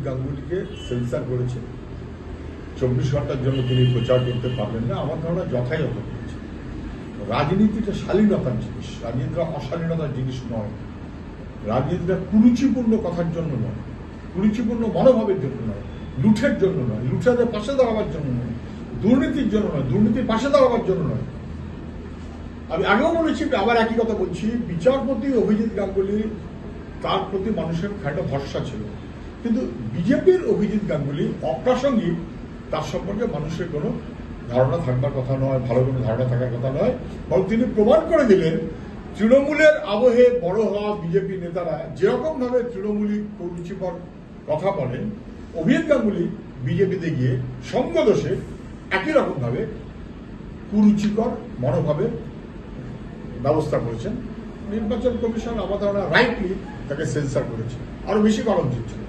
গাঙ্গুলিকে sensor করেছে, 24 ঘন্টার জন্য তিনি প্রচার করতে পারবেন না, আমার ধারণা যথাযথ করেছে। রাজনীতিটা শালীনতার জিনিস, রাজনীতিটা অশালীনতার জিনিস নয়, রাজনীতিটা কুরুচিপূর্ণ কথার জন্য নয়, কুরুচিপূর্ণ মনোভাবের জন্য নয়, লুঠের জন্য নয়, লুঠাদের পাশে দাঁড়াবার জন্য নয়, দুর্নীতির জন্য নয়, দুর্নীতির পাশে দাঁড়াবার জন্য নয়। আমি আগেও বলেছি, আবার একই কথা বলছি, বিচারপতি অভিজিৎ গাঙ্গুলি তার প্রতি মানুষের একটা ভরসা ছিল, কিন্তু বিজেপির অভিজিৎ গাঙ্গুলি অপ্রাসঙ্গিক, তার সম্পর্কে মানুষের কোনো ধারণা থাকবার কথা নয়, ভালো কোনো ধারণা থাকার কথা নয়। বরং তিনি প্রমাণ করে দিলেন তৃণমূলের আবহে বড় হওয়া বিজেপি নেতারা যেরকম ভাবে তৃণমূলী কুরুচিকর কথা বলেন, অভিজিৎ গাঙ্গুলি বিজেপিতে গিয়ে সঙ্গদোষে একই রকম ভাবে কুরুচিকর মনোভাবের ব্যবস্থা করেছেন। নির্বাচন কমিশন আমার ধারণা রাইটলি তাকে সেন্সার করেছে, আরো বেশি করা উচিত ছিল।